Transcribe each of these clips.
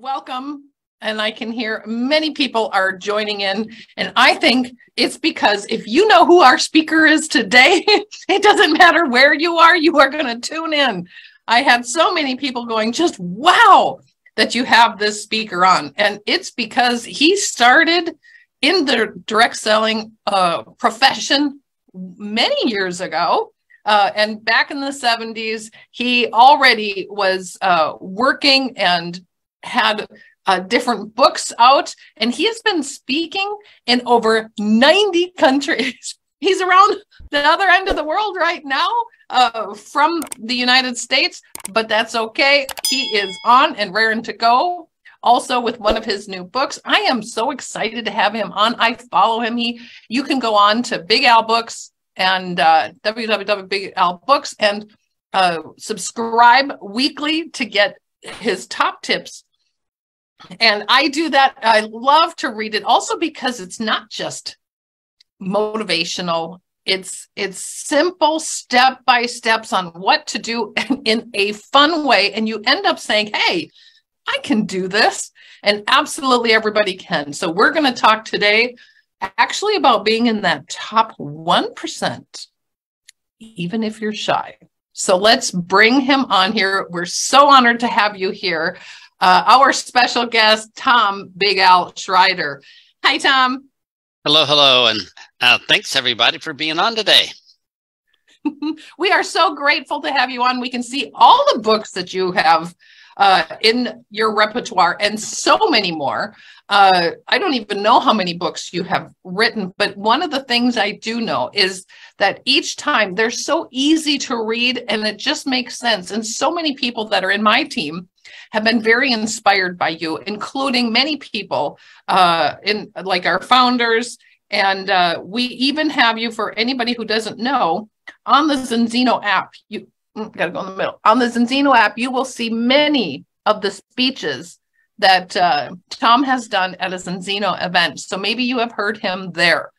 Welcome. And I can hear many people are joining in. And I think it's because if you know who our speaker is today, it doesn't matter where you are going to tune in. I had so many people going, just wow, that you have this speaker on. And it's because he started in the direct selling profession many years ago. And back in the 70s, he already was working and had different books out, and he has been speaking in over 90 countries. He's around the other end of the world right now from the United States, but that's okay. He is on and raring to go. Also with one of his new books. I am so excited to have him on. I follow him. You can go on to Big Al Books and www.bigalbooks and subscribe weekly to get his top tips. And I do that. I love to read it also because it's not just motivational. It's simple step-by-steps on what to do in a fun way. And you end up saying, hey, I can do this. And absolutely everybody can. So we're going to talk today actually about being in that top 1%, even if you're shy. So let's bring him on here. We're so honored to have you here. Our special guest, Tom Big Al Schreiter. Hi, Tom. Hello, and thanks everybody for being on today. We are so grateful to have you on. We can see all the books that you have in your repertoire and so many more. I don't even know how many books you have written, but one of the things I do know is that each time they're so easy to read and it just makes sense. And so many people that are in my team have been very inspired by you, including many people in like our founders. And we even have you, for anybody who doesn't know, on the ZINZINO app. You got to go in the middle. On the ZINZINO app, you will see many of the speeches that Tom has done at a ZINZINO event. So maybe you have heard him there.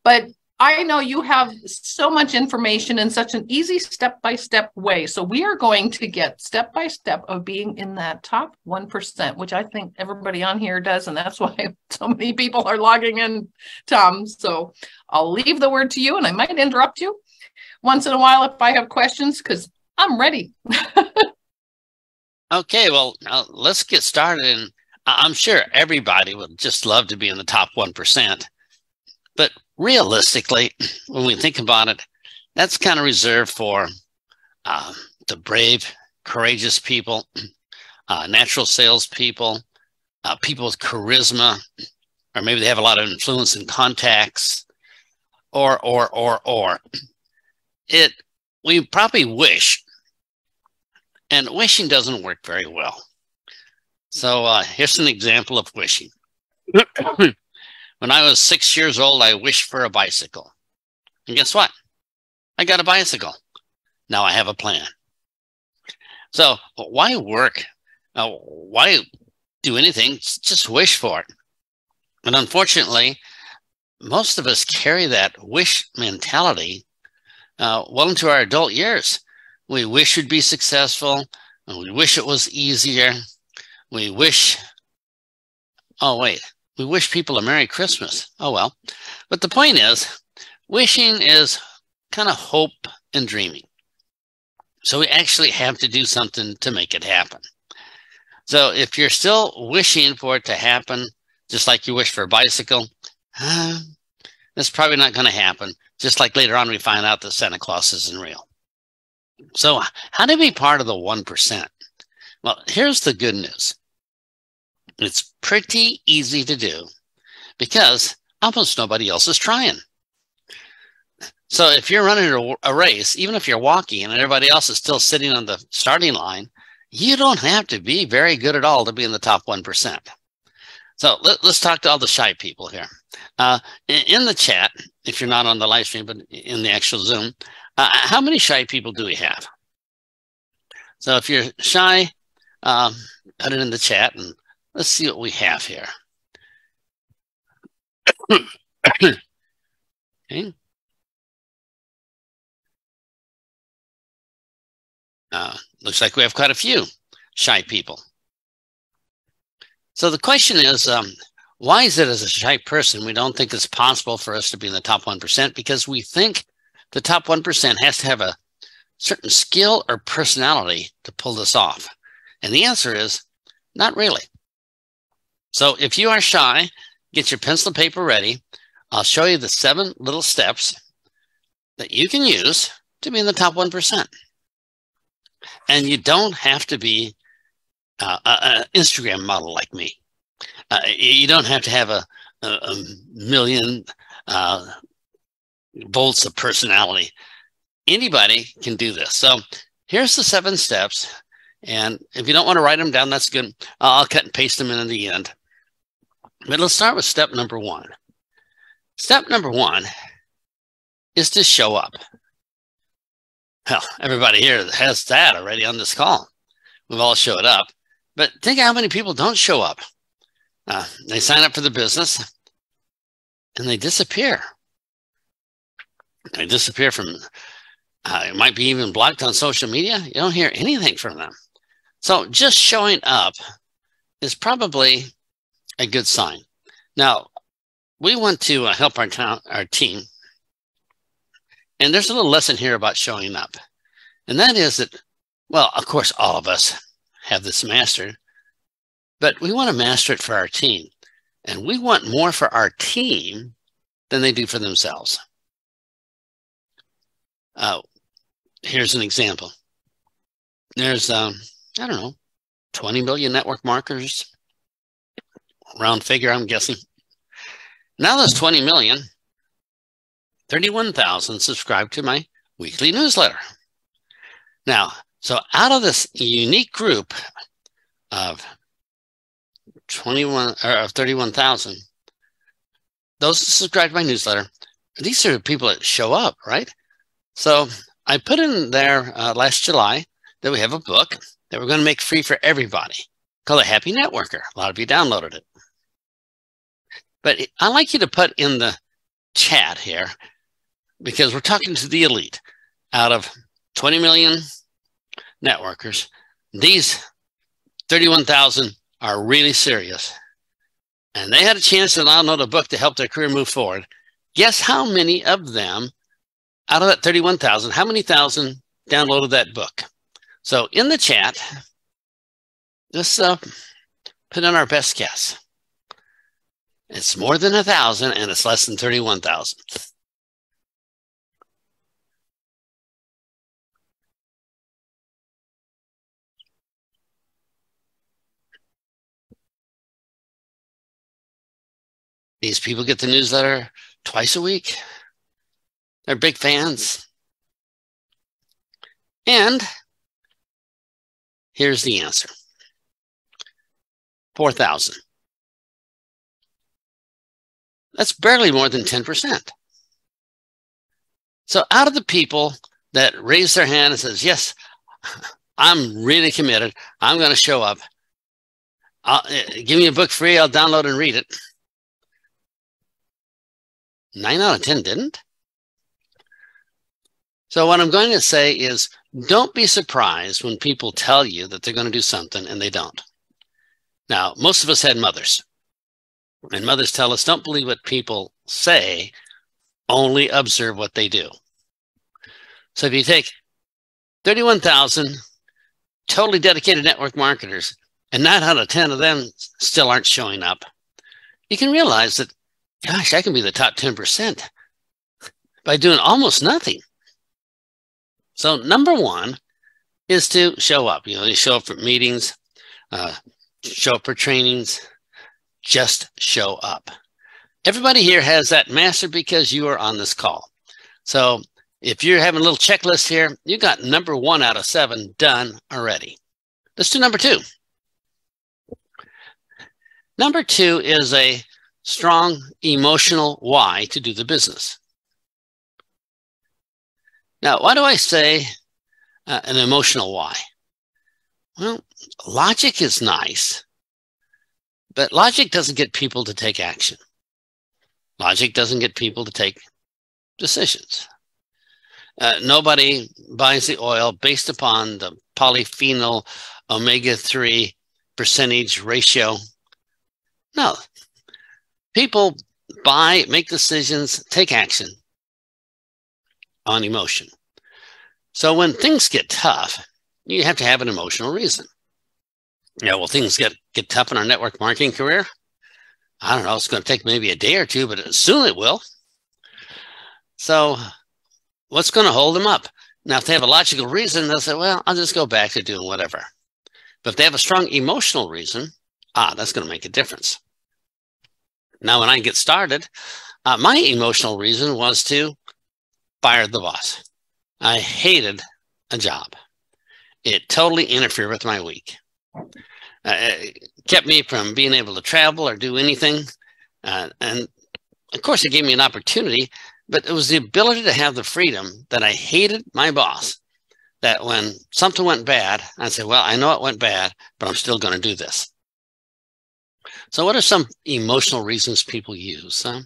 But I know you have so much information in such an easy step-by-step way. So we are going to get step-by-step of being in that top 1%, which I think everybody on here does. And that's why so many people are logging in, Tom. So I'll leave the word to you, and I might interrupt you once in a while if I have questions, because I'm ready. Okay, well, let's get started. And I'm sure everybody would just love to be in the top 1%. But realistically, when we think about it, that's kind of reserved for the brave, courageous people, natural salespeople, people with charisma, or maybe they have a lot of influence and contacts, or. We probably wish, and wishing doesn't work very well. So here's an example of wishing. When I was 6 years old, I wished for a bicycle. And guess what? I got a bicycle. Now I have a plan. So why work? Why do anything? Just wish for it. And unfortunately, most of us carry that wish mentality well into our adult years. We wish we'd be successful, and we wish it was easier. We wish, we wish people a Merry Christmas. Oh, well. But the point is, wishing is kind of hope and dreaming. So we actually have to do something to make it happen. So if you're still wishing for it to happen, just like you wish for a bicycle, that's probably not going to happen. Just like later on we find out that Santa Claus isn't real. So how to be part of the 1%? Well, here's the good news. It's pretty easy to do because almost nobody else is trying. So if you're running a race, even if you're walking and everybody else is still sitting on the starting line, you don't have to be very good at all to be in the top 1%. So let's talk to all the shy people here. In the chat, if you're not on the live stream, but in the actual Zoom, how many shy people do we have? So if you're shy, put it in the chat and let's see what we have here. Okay. Looks like we have quite a few shy people. So the question is, why is it as a shy person, we don't think it's possible for us to be in the top 1%? Because we think the top 1% has to have a certain skill or personality to pull this off. And the answer is not really. So if you are shy, get your pencil and paper ready. I'll show you the 7 little steps that you can use to be in the top 1%. And you don't have to be an Instagram model like me. You don't have to have a million volts of personality. Anybody can do this. So here's the 7 steps. And if you don't want to write them down, that's good. I'll cut and paste them in the end. But let's start with step number 1. Step number 1 is to show up. Well, everybody here has that already on this call. We've all showed up. But think how many people don't show up. They sign up for the business and they disappear. They disappear from, it might be even blocked on social media. You don't hear anything from them. So just showing up is probably a good sign. Now, we want to help our team. And there's a little lesson here about showing up. And that is that, well, of course, all of us have this mastered, but we want to master it for our team. And we want more for our team than they do for themselves. Here's an example. There's, I don't know, 20 million network marketers, round figure, I'm guessing. Now there's 20 million, 31,000 subscribe to my weekly newsletter. Now, so out of this unique group of 31,000, those that subscribe to my newsletter, these are the people that show up, right? So I put in there last July that we have a book that we're going to make free for everybody called A Happy Networker. A lot of you downloaded it. But I'd like you to put in the chat here, because we're talking to the elite. Out of 20 million networkers, these 31,000 are really serious. And they had a chance to download a book to help their career move forward. Guess how many of them, out of that 31,000, how many thousand downloaded that book? So in the chat, just put in our best guess. It's more than 1,000 and it's less than 31,000. These people get the newsletter twice a week. They're big fans. And here's the answer. 4,000. That's barely more than 10%. So out of the people that raise their hand and says, yes, I'm really committed, I'm going to show up. Give me a book free, I'll download and read it. 9 out of 10 didn't. So what I'm going to say is, don't be surprised when people tell you that they're going to do something and they don't. Now, most of us had mothers. And mothers tell us, don't believe what people say, only observe what they do. So if you take 31,000 totally dedicated network marketers, and 9 out of 10 of them still aren't showing up, you can realize that, gosh, I can be the top 10% by doing almost nothing. So number 1 is to show up. You show up for meetings, show up for trainings. Just show up. Everybody here has that mastered because you are on this call. So if you're having a little checklist here, you got number 1 out of 7 done already. Let's do number 2. Number 2 is a strong emotional why to do the business. Now, why do I say an emotional why? Well, logic is nice. But logic doesn't get people to take action. Logic doesn't get people to take decisions. Nobody buys the oil based upon the polyphenol omega-3 percentage ratio No. People buy, make decisions, take action on emotion. So when things get tough, you have to have an emotional reason. Yeah, well, things get tough in our network marketing career. I don't know, it's going to take maybe a day or two, but soon it will. So what's going to hold them up? Now, if they have a logical reason, they'll say, well, I'll just go back to doing whatever. But if they have a strong emotional reason, that's going to make a difference. Now, when I get started, my emotional reason was to fire the boss. I hated a job. It totally interfered with my week. It kept me from being able to travel or do anything. And of course, it gave me an opportunity, but it was the ability to have the freedom that I hated my boss, that when something went bad, I'd say, well, I know it went bad, but I'm still going to do this. So what are some emotional reasons people use? To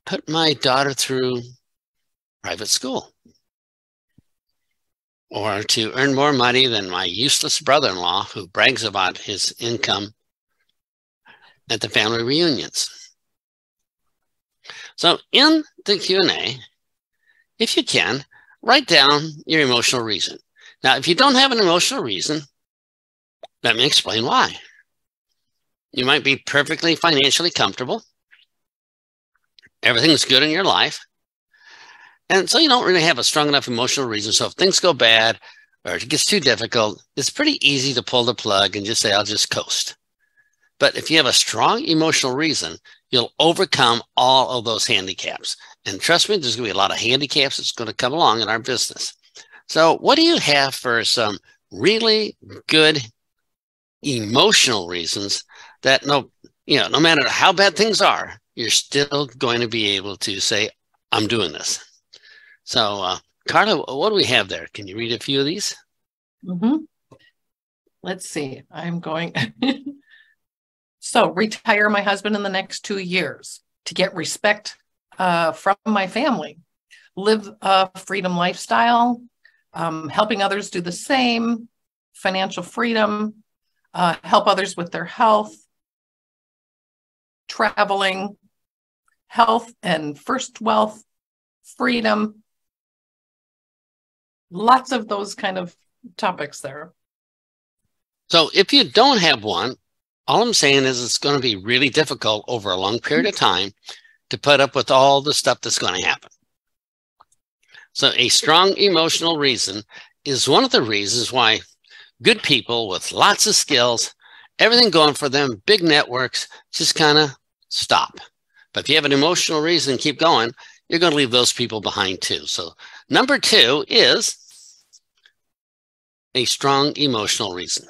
put my daughter through private school, or to earn more money than my useless brother-in-law who brags about his income at the family reunions. So in the Q&A, if you can, write down your emotional reason. Now, if you don't have an emotional reason, let me explain why. You might be perfectly financially comfortable. Everything's good in your life. And so you don't really have a strong enough emotional reason. So if things go bad or it gets too difficult, it's pretty easy to pull the plug and just say, I'll just coast. But if you have a strong emotional reason, you'll overcome all of those handicaps. And trust me, there's going to be a lot of handicaps that's going to come along in our business. So what do you have for some really good emotional reasons that no matter how bad things are, you're still going to be able to say, I'm doing this. So, Carla, what do we have there? Can you read a few of these? Mm-hmm. Let's see. I'm going. So, retire my husband in the next 2 years to get respect from my family, live a freedom lifestyle, helping others do the same, financial freedom, help others with their health, traveling, health and first wealth, freedom. Lots of those kind of topics there. So if you don't have one, all I'm saying is it's going to be really difficult over a long period of time to put up with all the stuff that's going to happen. So a strong emotional reason is one of the reasons why good people with lots of skills, everything going for them, big networks, just kind of stop. But if you have an emotional reason, keep going, you're going to leave those people behind too. So number 2 is a strong emotional reason.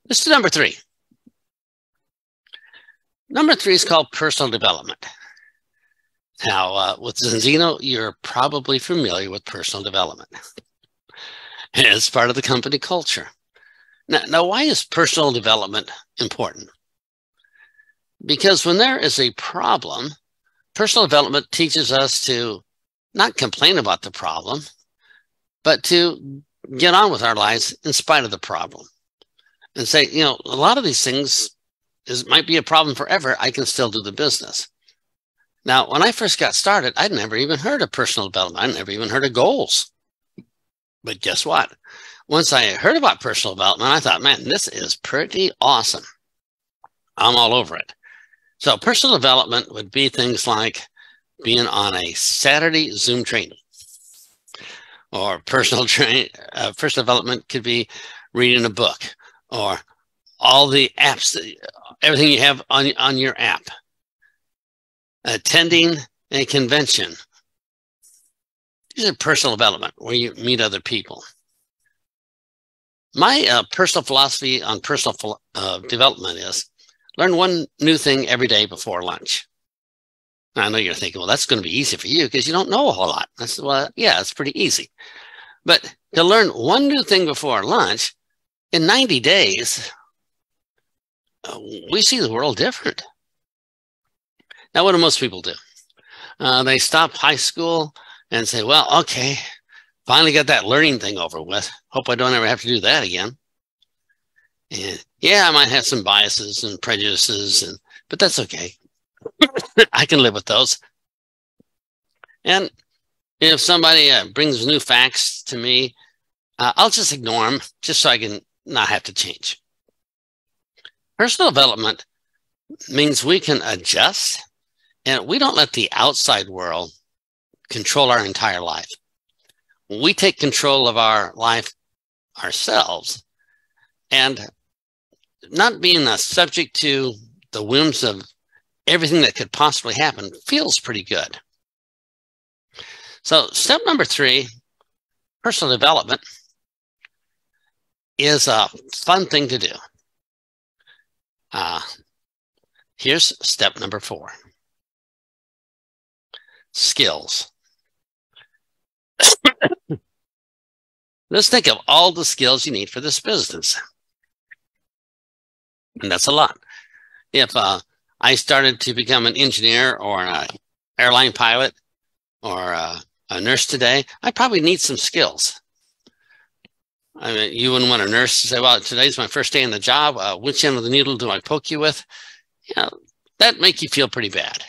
Let's do number 3. Number 3 is called personal development. Now, with ZINZINO, you're probably familiar with personal development. It's part of the company culture. Now, why is personal development important? Because when there is a problem, personal development teaches us to not complain about the problem, but to get on with our lives in spite of the problem and say, a lot of these things might be a problem forever. I can still do the business. Now, when I first got started, I'd never even heard of personal development. I'd never even heard of goals. But guess what? Once I heard about personal development, I thought, man, this is pretty awesome. I'm all over it. So personal development would be things like being on a Saturday Zoom training. Or personal development could be reading a book, or all the apps, everything you have on your app. Attending a convention. These are personal development, where you meet other people. My personal philosophy on personal development is learn one new thing every day before lunch. I know you're thinking, well, that's going to be easy for you because you don't know a whole lot. I said, well, yeah, it's pretty easy. But to learn one new thing before lunch, in 90 days, we see the world different. Now, what do most people do? They stop high school and say, well, okay, finally got that learning thing over with. Hope I don't ever have to do that again. And yeah, I might have some biases and prejudices, and but that's okay. I can live with those. And if somebody brings new facts to me, I'll just ignore them just so I can not have to change. Personal development means we can adjust and we don't let the outside world control our entire life. We take control of our life ourselves, and not being subject to the whims of everything that could possibly happen feels pretty good. So step number 3, personal development, is a fun thing to do. Here's step number 4. Skills. Let's think of all the skills you need for this business. And that's a lot. If I started to become an engineer or an airline pilot or a nurse today, I probably need some skills. I mean, you wouldn't want a nurse to say, well, today's my first day in the job. Which end of the needle do I poke you with? You know, that make you feel pretty bad.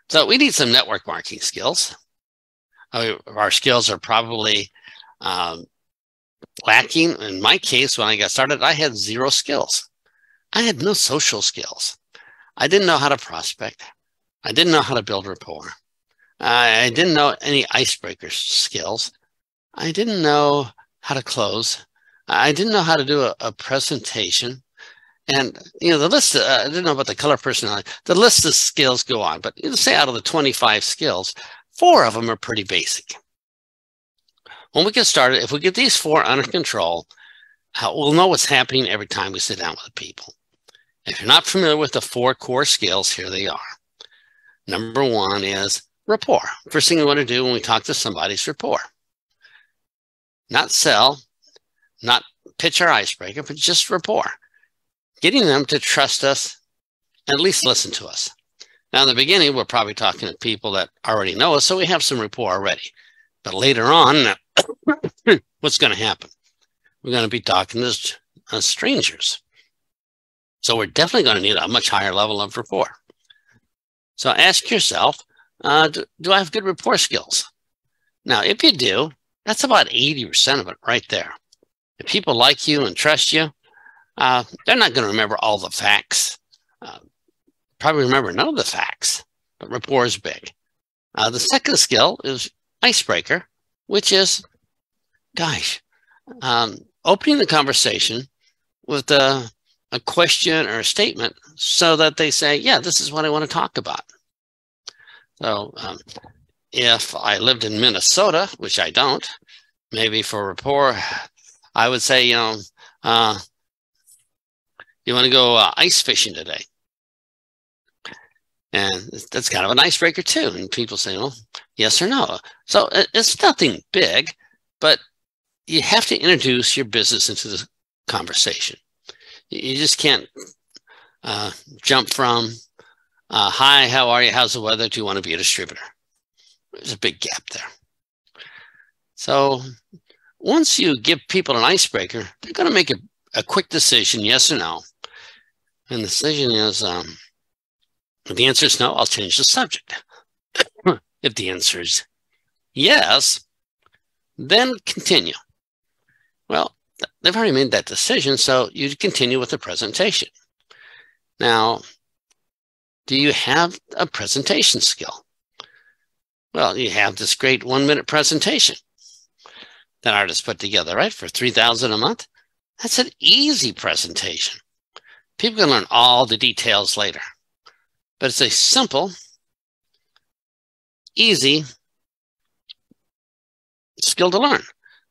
So we need some network marketing skills. Our skills are probably lacking. In my case, when I got started, I had 0 skills. I had no social skills. I didn't know how to prospect. I didn't know how to build rapport. I didn't know any icebreaker skills. I didn't know how to close. I didn't know how to do a presentation. And, you know, the list, I didn't know about the color personality. The list of skills go on, but you know, say out of the 25 skills, 4 of them are pretty basic. When we get started, if we get these 4 under control, we'll know what's happening every time we sit down with people. If you're not familiar with the 4 core skills, here they are. Number 1 is rapport. First thing we want to do when we talk to somebody is rapport. Not sell, not pitch our icebreaker, but just rapport. Getting them to trust us, at least listen to us. Now, in the beginning, we're probably talking to people that already know us, so we have some rapport already. But later on, what's going to happen? We're going to be talking to strangers. So we're definitely going to need a much higher level of rapport. So ask yourself, do I have good rapport skills? Now, if you do, that's about 80% of it right there. If people like you and trust you, they're not going to remember all the facts. Probably remember none of the facts, but rapport is big. The second skill is icebreaker, which is, opening the conversation with a question or a statement so that they say, yeah, this is what I want to talk about. So if I lived in Minnesota, which I don't, maybe for rapport, I would say, you know, you want to go ice fishing today? And that's kind of an icebreaker too. And people say, well, yes or no. So it's nothing big, but you have to introduce your business into the conversation. You just can't jump from, hi, how are you? How's the weather? Do you want to be a distributor? There's a big gap there. So once you give people an icebreaker, they're going to make a quick decision, yes or no. And the decision is, if the answer is no, I'll change the subject. If the answer is yes, then continue. Well, they've already made that decision, so you continue with the presentation. Now, do you have a presentation skill? Well, you have this great 1-minute presentation that artists put together, right? For $3,000 a month. That's an easy presentation. People can learn all the details later. But it's a simple, easy skill to learn.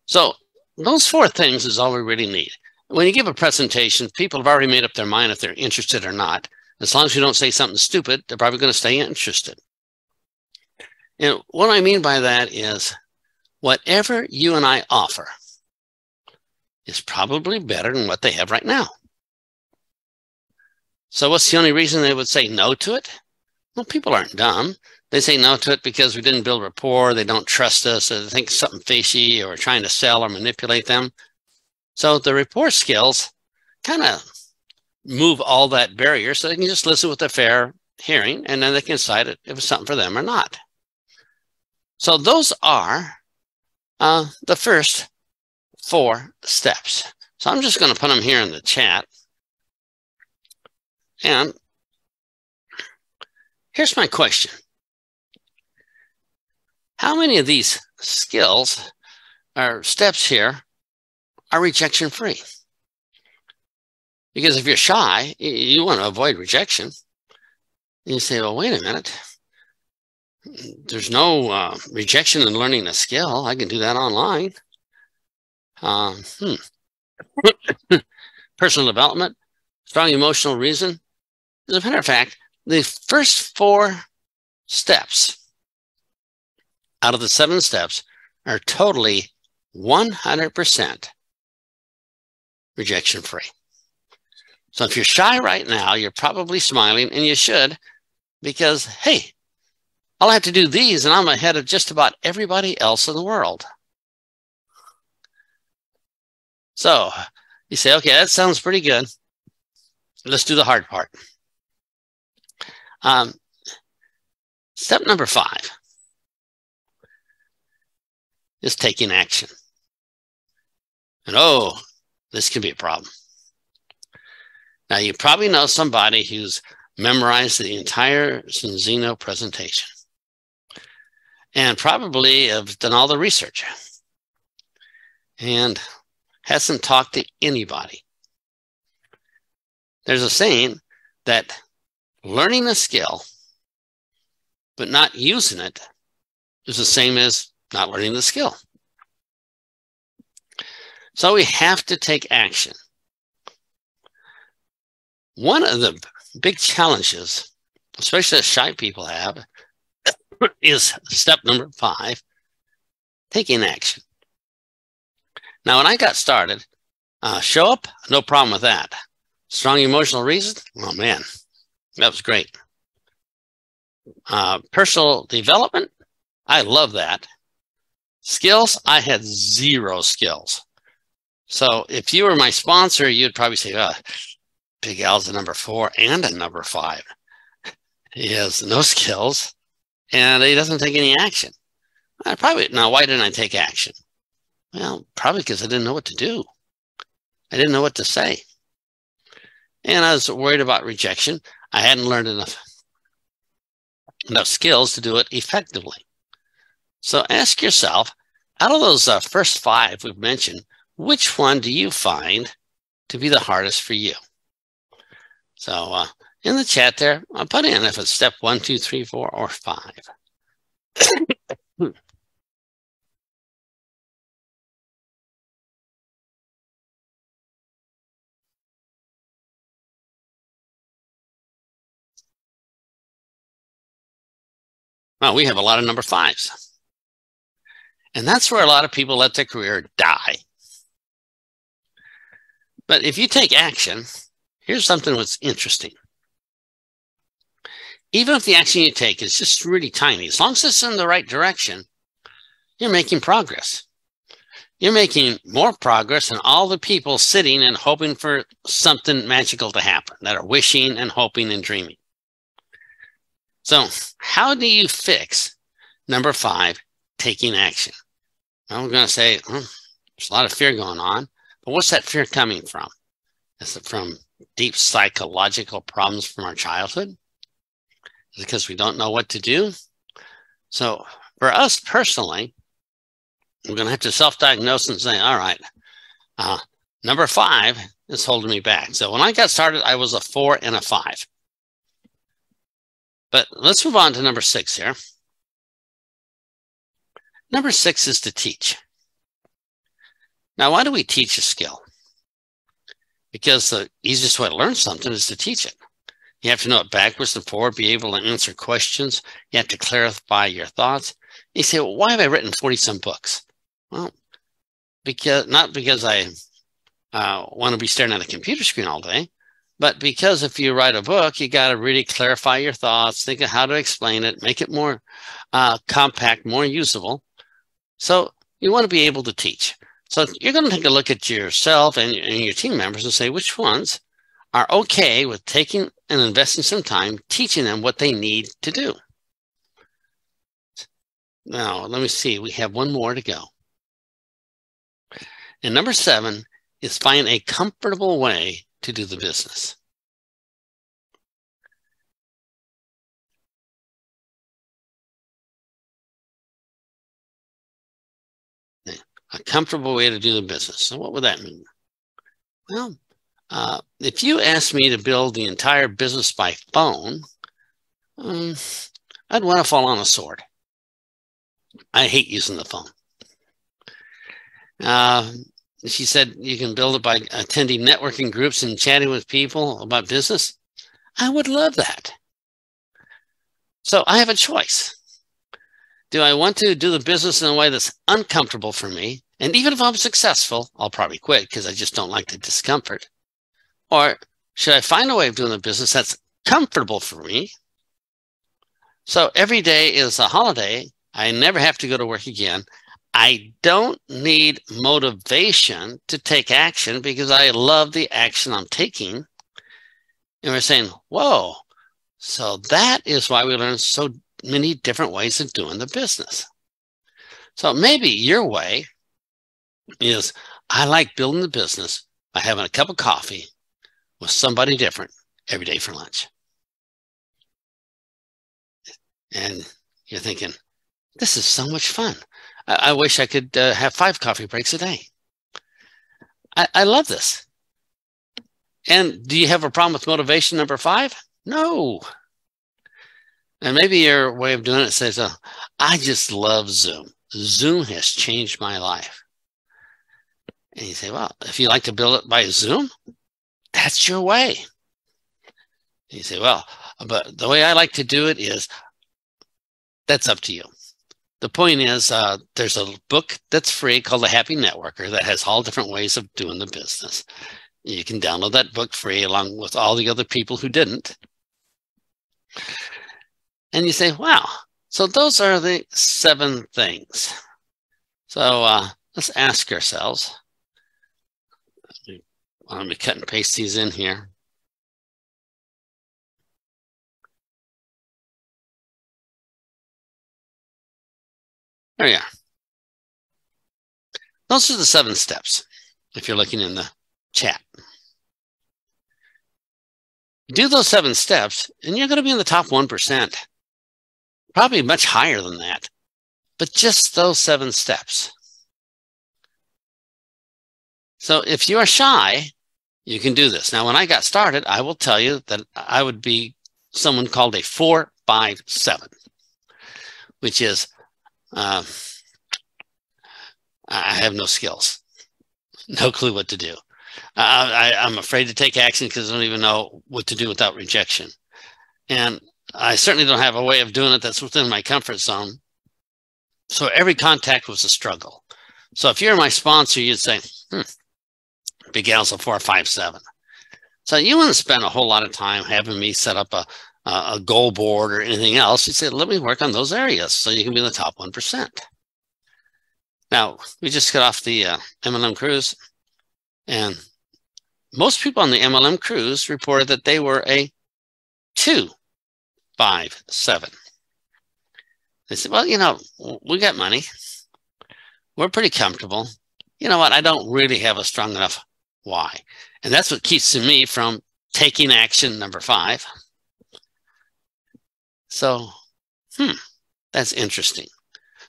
So those 4 things is all we really need. When you give a presentation, people have already made up their mind if they're interested or not. As long as you don't say something stupid, they're probably going to stay interested. And what I mean by that is whatever you and I offer is probably better than what they have right now. So what's the only reason they would say no to it? Well, people aren't dumb. They say no to it because we didn't build rapport, they don't trust us, or they think something fishy, or trying to sell or manipulate them. So the rapport skills kind of move all that barrier so they can just listen with a fair hearing, and then they can decide if it's something for them or not. So those are the first 4 steps. So I'm just going to put them here in the chat. And here's my question. How many of these skills or steps here are rejection-free? Because if you're shy, you want to avoid rejection. And you say, well, wait a minute. There's no rejection in learning a skill. I can do that online. Personal development, strong emotional reason. As a matter of fact, the first 4 steps out of the 7 steps are totally 100% rejection-free. So if you're shy right now, you're probably smiling, and you should, because, hey, all I have to do these, and I'm ahead of just about everybody else in the world. So you say, okay, that sounds pretty good. Let's do the hard part. Step number 5 is taking action. And oh, this can be a problem. Now, you probably know somebody who's memorized the entire ZINZINO presentation and probably have done all the research and hasn't talked to anybody. There's a saying that learning a skill but not using it is the same as not learning the skill. So we have to take action. One of the big challenges, especially that shy people have, is step number 5, taking action. Now, when I got started, show up, no problem with that. Strong emotional reason, oh man, that was great. Personal development, I love that. Skills, I had 0 skills. So if you were my sponsor, you'd probably say, oh, Big Al's a number 4 and a number 5. He has no skills and he doesn't take any action. Now, why didn't I take action? Well, probably because I didn't know what to do. I didn't know what to say. And I was worried about rejection. I hadn't learned enough skills to do it effectively. So ask yourself, out of those first 5 we've mentioned, which one do you find to be the hardest for you? So in the chat there, I'll put in if it's step 1, 2, 3, 4, or 5. Well, we have a lot of number 5s. And that's where a lot of people let their career die. But if you take action, here's something that's interesting. Even if the action you take is just really tiny, as long as it's in the right direction, you're making progress. You're making more progress than all the people sitting and hoping for something magical to happen, that are wishing and hoping and dreaming. So how do you fix number 5, taking action? Well, we're going to say, there's a lot of fear going on, but what's that fear coming from? Is it from deep psychological problems from our childhood? Is it because we don't know what to do? So for us personally, we're going to have to self-diagnose and say, all right, number 5 is holding me back. So when I got started, I was a 4 and a 5. But let's move on to number 6 here. Number 6 is to teach. Now, why do we teach a skill? Because the easiest way to learn something is to teach it. You have to know it backwards and forward, be able to answer questions. You have to clarify your thoughts. You say, well, why have I written 40-some books? Well, not because I want to be staring at a computer screen all day, but because if you write a book, you got to really clarify your thoughts, think of how to explain it, make it more compact, more usable. So you want to be able to teach. So you're going to take a look at yourself and your team members and say, which ones are okay with taking and investing some time teaching them what they need to do. Now, let me see. We have one more to go. And number 7 is find a comfortable way to do the business. A comfortable way to do the business. So what would that mean? Well, if you asked me to build the entire business by phone, I'd want to fall on a sword. I hate using the phone. She said you can build it by attending networking groups and chatting with people about business. I would love that. So I have a choice. Do I want to do the business in a way that's uncomfortable for me? And even if I'm successful, I'll probably quit because I just don't like the discomfort. Or should I find a way of doing the business that's comfortable for me? So every day is a holiday. I never have to go to work again. I don't need motivation to take action because I love the action I'm taking. And we're saying, whoa, so that is why we learn so many different ways of doing the business. So maybe your way is, I like building the business by having a cup of coffee with somebody different every day for lunch. And you're thinking, this is so much fun. I wish I could have 5 coffee breaks a day. I love this. And do you have a problem with motivation number 5? No. And maybe your way of doing it says, I just love Zoom. Zoom has changed my life. And you say, well, if you like to build it by Zoom, that's your way. And you say, well, but the way I like to do it is, that's up to you. The point is, there's a book that's free called The Happy Networker that has all different ways of doing the business. You can download that book free along with all the other people who didn't. And you say, wow, so those are the 7 things. So let's ask ourselves. Let me cut and paste these in here. There you are. Those are the 7 steps, if you're looking in the chat. Do those 7 steps, and you're going to be in the top 1%. Probably much higher than that. But just those 7 steps. So if you are shy, you can do this. Now, when I got started, I will tell you that I would be someone called a 4-5-7, which is I have no skills, no clue what to do. I'm afraid to take action because I don't even know what to do without rejection. And I certainly don't have a way of doing it that's within my comfort zone. So every contact was a struggle. So if you're my sponsor, you'd say, Big Al's a 4-5-7. So you wouldn't spend a whole lot of time having me set up a goal board or anything else. You say, let me work on those areas so you can be in the top 1%. Now, we just got off the MLM cruise, and most people on the MLM cruise reported that they were a 2-5-7. They said, well, you know, we got money. We're pretty comfortable. You know what? I don't really have a strong enough why. And that's what keeps me from taking action number 5. So, that's interesting.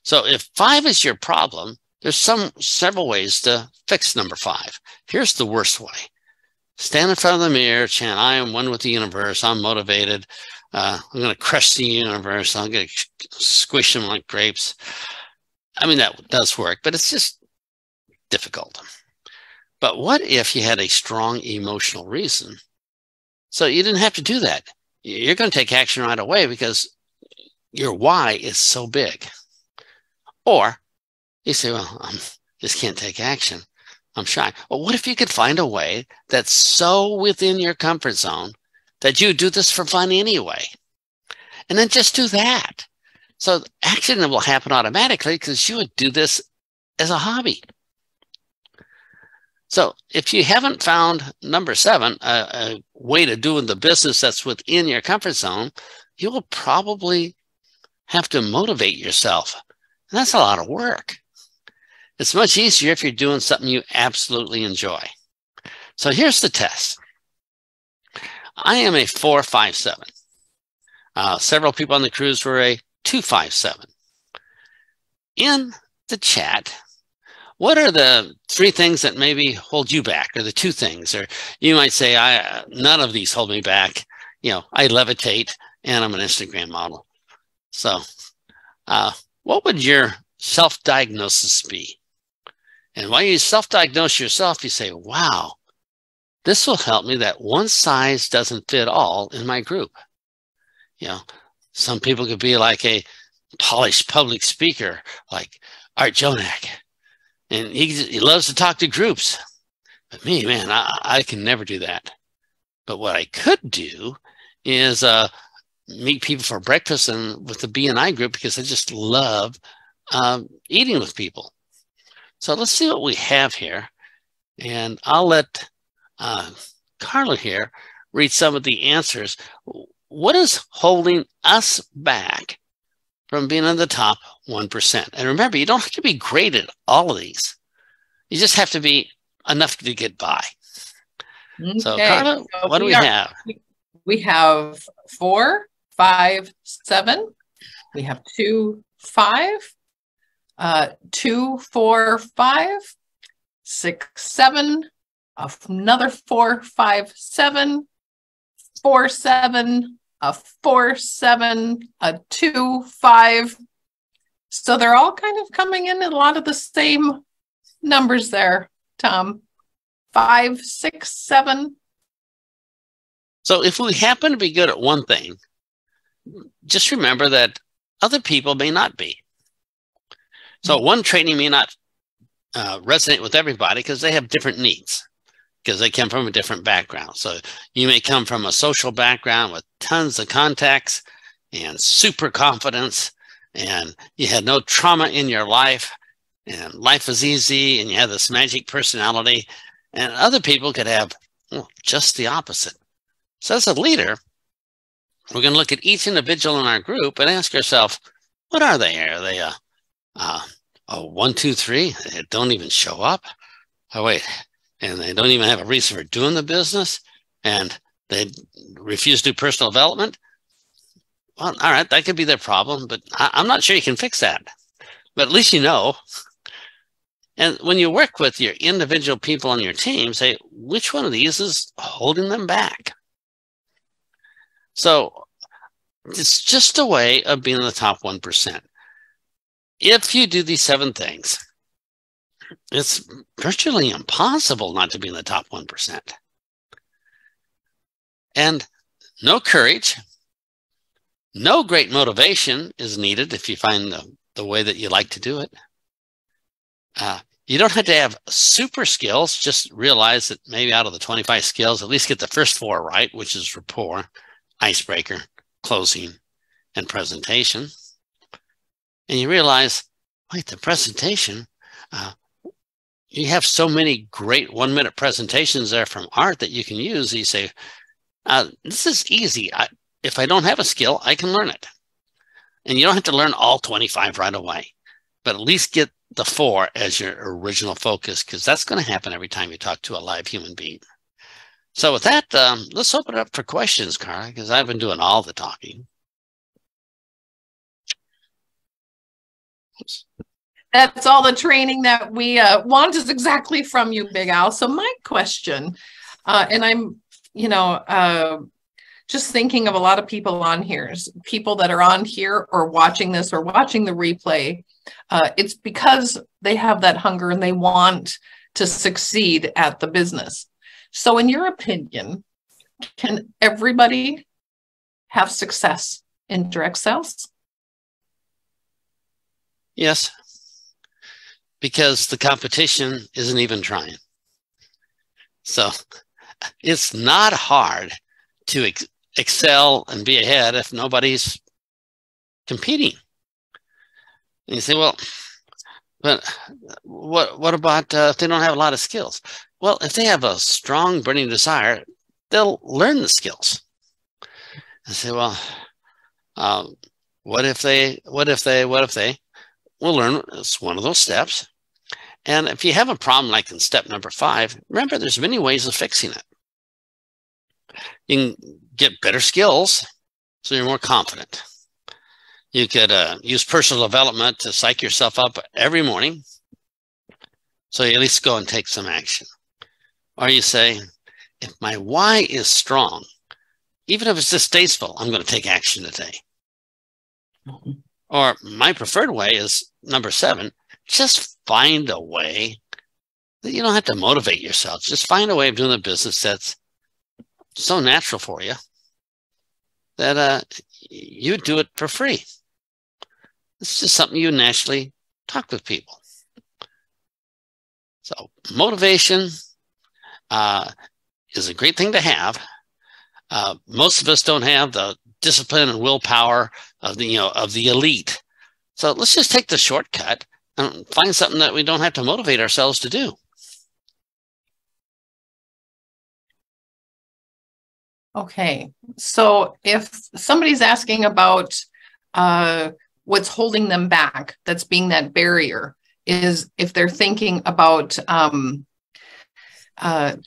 So if 5 is your problem, there's several ways to fix number 5. Here's the worst way. Stand in front of the mirror, chant, I am one with the universe. I'm motivated. I'm going to crush the universe. I'm going to squish them like grapes. I mean, that does work, but it's just difficult. But what if you had a strong emotional reason? So you didn't have to do that. You're going to take action right away because your why is so big. Or you say, well, I just can't take action. I'm shy. Well, what if you could find a way that's so within your comfort zone that you do this for fun anyway? And then just do that. So action will happen automatically because you would do this as a hobby. So if you haven't found number 7, a way to do the business that's within your comfort zone, you will probably have to motivate yourself. And that's a lot of work. It's much easier if you're doing something you absolutely enjoy. So here's the test. I am a 457. Several people on the cruise were a 257. In the chat, what are the 3 things that maybe hold you back, or the 2 things? Or you might say, none of these hold me back. You know, I levitate and I'm an Instagram model. So what would your self-diagnosis be? And while you self-diagnose yourself, you say, wow, this will help me that one size doesn't fit all in my group. You know, some people could be like a polished public speaker, like Art Jonak, and he loves to talk to groups. But me, man, I can never do that. But what I could do is meet people for breakfast and with the B&I group, because I just love eating with people. So let's see what we have here. And I'll let Carla here read some of the answers. What is holding us back from being in the top 1%? And remember, you don't have to be great at all of these. You just have to be enough to get by. Okay. So Carla, what do we have? We have 4, 5, 7. We have 2, 5. 2, 4, 5, 6, 7, another 4, 5, 7, 4, 7, a 4, 7, a 2, 5. So they're all kind of coming in a lot of the same numbers there, Tom. 5, 6, 7. So if we happen to be good at one thing, just remember that other people may not be. So one training may not resonate with everybody because they have different needs, because they come from a different background. So you may come from a social background with tons of contacts and super confidence, and you had no trauma in your life, and life was easy, and you have this magic personality. And other people could have just the opposite. So as a leader, we're going to look at each individual in our group and ask ourselves, what are they? Are they a 1, 2, 3? They don't even show up. Oh, wait. And they don't even have a reason for doing the business. And they refuse to do personal development. Well, all right, that could be their problem, but I'm not sure you can fix that. But at least you know. And when you work with your individual people on your team, say, which one of these is holding them back? So it's just a way of being in the top 1%. If you do these 7 things, it's virtually impossible not to be in the top 1%. And no courage, no great motivation is needed if you find the way that you like to do it. You don't have to have super skills. Just realize that maybe out of the 25 skills, at least get the first 4 right, which is rapport, icebreaker, closing, and presentation. And you realize, wait, the presentation, you have so many great 1-minute presentations there from Art that you can use. You say, this is easy. If I don't have a skill, I can learn it. And you don't have to learn all 25 right away, but at least get the 4 as your original focus, because that's going to happen every time you talk to a live human being. So with that, let's open it up for questions, Cara, because I've been doing all the talking. Oops. That's all the training that we want is exactly from you, Big Al. So my question, and I'm, just thinking of a lot of people on here, people that are on here or watching this or watching the replay, it's because they have that hunger and they want to succeed at the business. So in your opinion, can everybody have success in direct sales? Yes, because the competition isn't even trying. So it's not hard to excel and be ahead if nobody's competing. And you say, well, But what about if they don't have a lot of skills? Well, if they have a strong burning desire, they'll learn the skills. I say, well, what if they? We'll learn. It's one of those steps. And if you have a problem like in step number 5, remember there's many ways of fixing it. You can get better skills so you're more confident. You could use personal development to psych yourself up every morning so you at least go and take some action. Or you say, if my why is strong, even if it's distasteful, I'm going to take action today. Mm-hmm. Or my preferred way is number 7, just find a way that you don't have to motivate yourself. Just find a way of doing the business that's so natural for you that you do it for free. It's just something you naturally talk with people. So motivation is a great thing to have. Most of us don't have the discipline and willpower of the elite. So let's just take the shortcut and find something that we don't have to motivate ourselves to do. Okay, so if somebody's asking about what's holding them back, that's being that barrier, is if they're thinking about to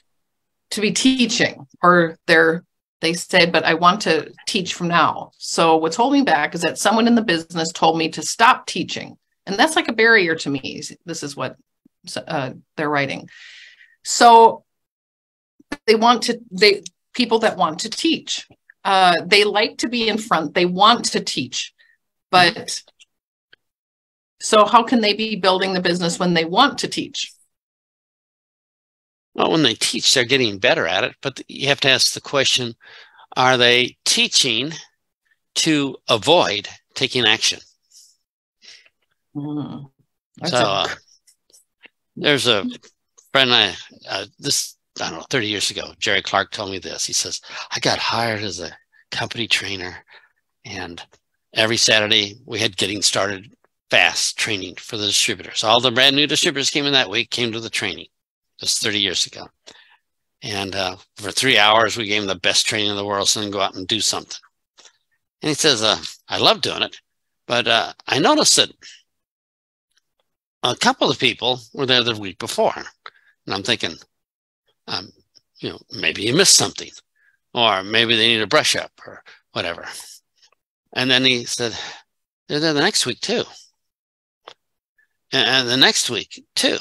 be teaching, or they said, but I want to teach from now. So what's holding back is that someone in the business told me to stop teaching. And that's like a barrier to me. This is what they're writing. So people that want to teach, they like to be in front. They want to teach, but so how can they be building the business when they want to teach? Well, when they teach, they're getting better at it, but you have to ask the question, are they teaching to avoid taking action? There's a friend I don't know, 30 years ago, Jerry Clark told me this. He says, I got hired as a company trainer, and every Saturday we had getting started fast training for the distributors. All the brand new distributors came in that week, came to the training. This 30 years ago. And for 3 hours, we gave them the best training in the world, so then go out and do something. And he says, I love doing it, but I noticed that a couple of people were there the week before. And I'm thinking, maybe you missed something, or maybe they need a brush up or whatever. And then he said, they're there the next week too. And the next week too.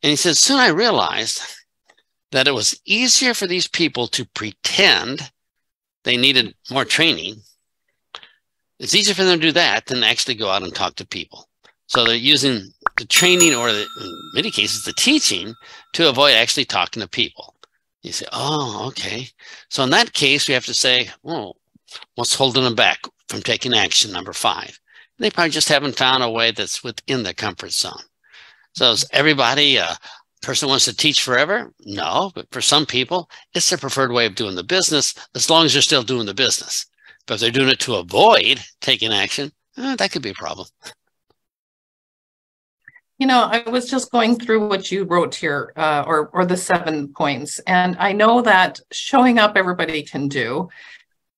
And he said, soon I realized that it was easier for these people to pretend they needed more training. It's easier for them to do that than actually go out and talk to people. So they're using the training, or in many cases, the teaching, to avoid actually talking to people. You say, oh, okay. So in that case, we have to say, well, what's holding them back from taking action, number 5? They probably just haven't found a way that's within their comfort zone. So is everybody a person wants to teach forever? No, but for some people, it's their preferred way of doing the business, as long as they're still doing the business. But if they're doing it to avoid taking action, that could be a problem. I was just going through what you wrote here, or the 7 points. And I know that showing up, everybody can do.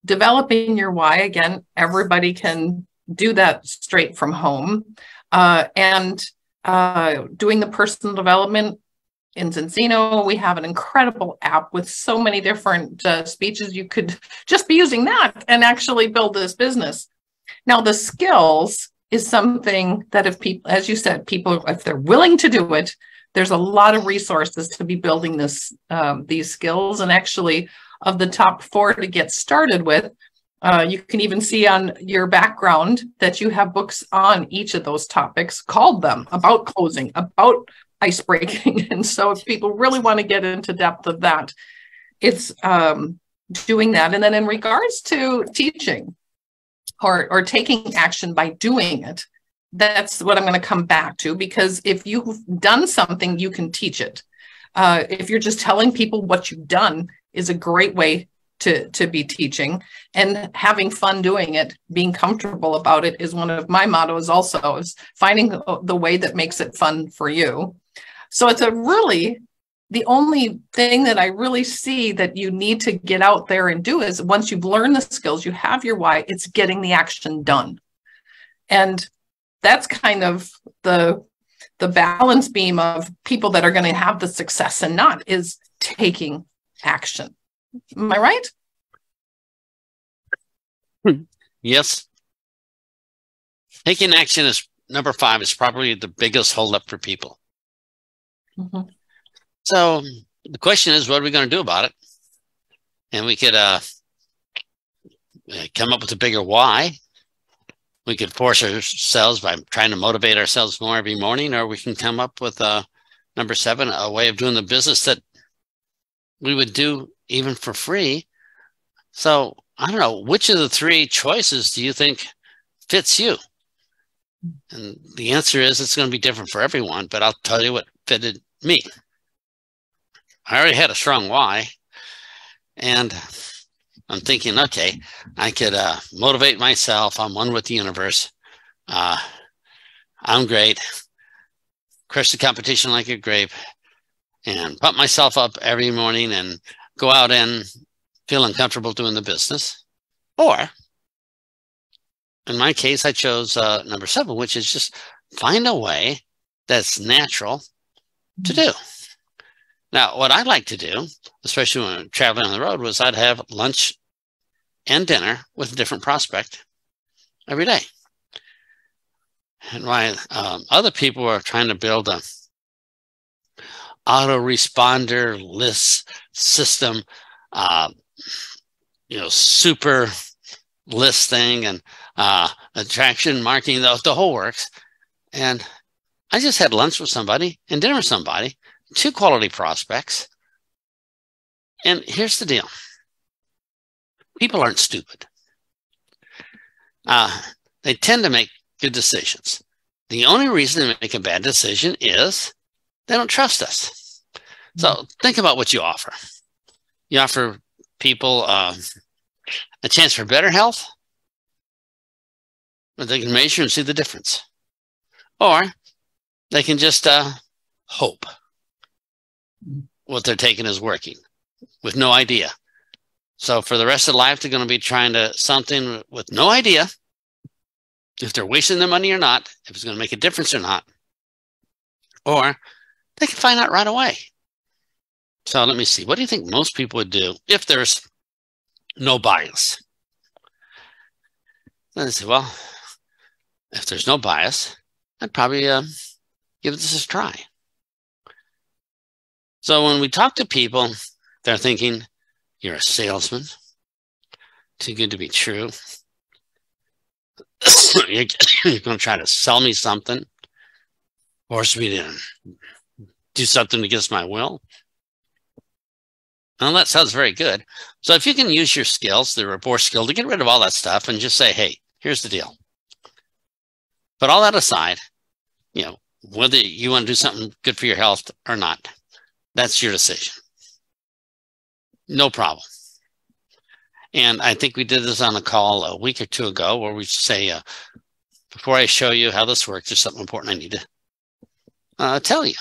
Developing your why, again, everybody can do that straight from home. And doing the personal development in ZINZINO, we have an incredible app with so many different speeches. You could just be using that and actually build this business. Now, the skills is something that if people, as you said, people, if they're willing to do it, there's a lot of resources to be building these skills. And actually, of the top 4 to get started with, you can even see on your background that you have books on each of those topics, called them about closing, about ice breaking. And so if people really want to get into depth of that, it's doing that. And then in regards to teaching or taking action by doing it, that's what I'm going to come back to, because if you've done something, you can teach it. If you're just telling people what you've done is a great way to be teaching, and having fun doing it, being comfortable about it is one of my mottos also, is finding the way that makes it fun for you. So it's the only thing that I really see that you need to get out there and do is, once you've learned the skills, you have your why, it's getting the action done. And that's kind of the balance beam of people that are going to have the success and not, is taking action. Am I right? Yes. Taking action is number 5, is probably the biggest holdup for people. Mm-hmm. So the question is, what are we going to do about it? And we could come up with a bigger why. We could force ourselves by trying to motivate ourselves more every morning, or we can come up with number 7, a way of doing the business that we would do even for free. So I don't know, which of the 3 choices do you think fits you? And the answer is, it's going to be different for everyone, but I'll tell you what fitted me. I already had a strong why, and I'm thinking, okay, I could motivate myself. I'm one with the universe. I'm great. Crush the competition like a grape, and pump myself up every morning and go out and feel uncomfortable doing the business. Or, in my case, I chose number 7, which is just find a way that's natural to do. Now, what I like to do, especially when I'm traveling on the road, was I'd have lunch and dinner with a different prospect every day. And while other people are trying to build a autoresponder list system, super listing and attraction marketing, the whole works. And I just had lunch with somebody and dinner with somebody, 2 quality prospects. And here's the deal. People aren't stupid. They tend to make good decisions. The only reason they make a bad decision is they don't trust us. So think about what you offer. You offer people a chance for better health, but they can measure and see the difference. Or they can just hope what they're taking is working with no idea. So for the rest of life, they're going to be trying to something with no idea if they're wasting their money or not, if it's going to make a difference or not. Or they can find out right away. So let me see. What do you think most people would do if there's no bias? Let's see. Well, if there's no bias, I'd probably give this a try. So when we talk to people, they're thinking, you're a salesman, too good to be true. You're going to try to sell me something, force me to do something against my will. Well, that sounds very good. So if you can use your skills, the rapport skill, to get rid of all that stuff and just say, hey, here's the deal. Put all that aside, whether you want to do something good for your health or not, that's your decision. No problem. And I think we did this on a call a week or 2 ago where we say, before I show you how this works, there's something important I need to tell you.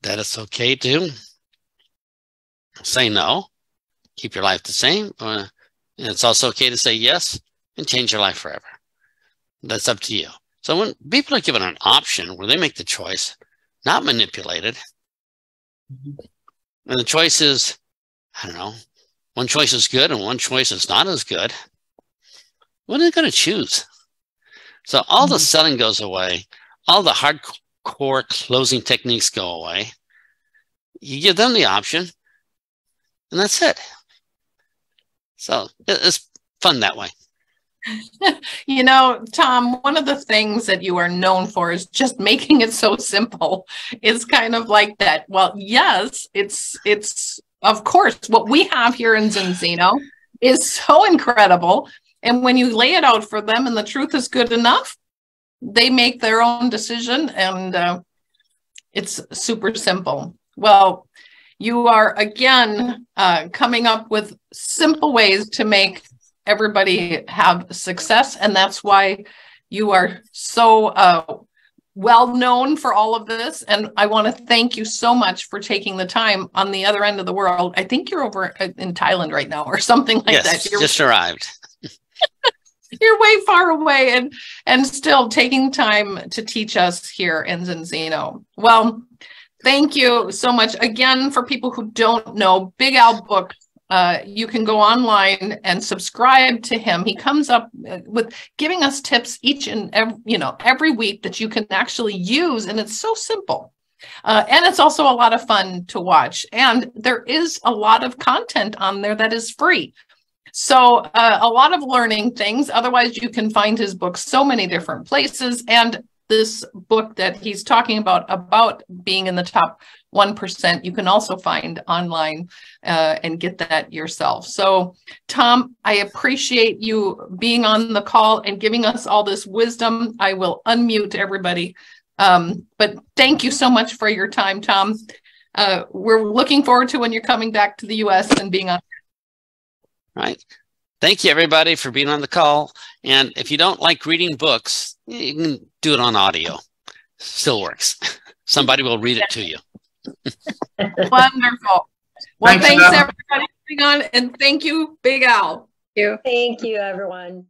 That it's okay to say no, keep your life the same. And it's also okay to say yes and change your life forever. That's up to you. So when people are given an option where they make the choice, not manipulated, and the choice is, I don't know, one choice is good and one choice is not as good, what are they going to choose? So all the selling goes away. All the hardcore closing techniques go away. You give them the option, and that's it. So it's fun that way. Tom, one of the things that you are known for is just making it so simple. It's kind of like that. Well, yes, it's of course what we have here in ZINZINO is so incredible. And when you lay it out for them and the truth is good enough, they make their own decision, and it's super simple. Well, You are, again, coming up with simple ways to make everybody have success. And that's why you are so well known for all of this. And I want to thank you so much for taking the time on the other end of the world. I think you're over in Thailand right now or something like that. Yes, just arrived. You're way far away and still taking time to teach us here in ZINZINO. Well, thank you so much. Again, for people who don't know, Big Al book, you can go online and subscribe to him. He comes up with giving us tips each and every week that you can actually use, and it's so simple. And it's also a lot of fun to watch. And there is a lot of content on there that is free. So a lot of learning things. Otherwise, you can find his book so many different places. And this book that he's talking about being in the top 1%, you can also find online and get that yourself. So, Tom, I appreciate you being on the call and giving us all this wisdom. I will unmute everybody. But thank you so much for your time, Tom. We're looking forward to when you're coming back to the U.S. and being on. Right. Thank you, everybody, for being on the call. And if you don't like reading books, you can do it on audio. Still works. Somebody will read it to you. Wonderful. Well, thanks everybody for being on, and thank you, Big Al. Thank you, everyone.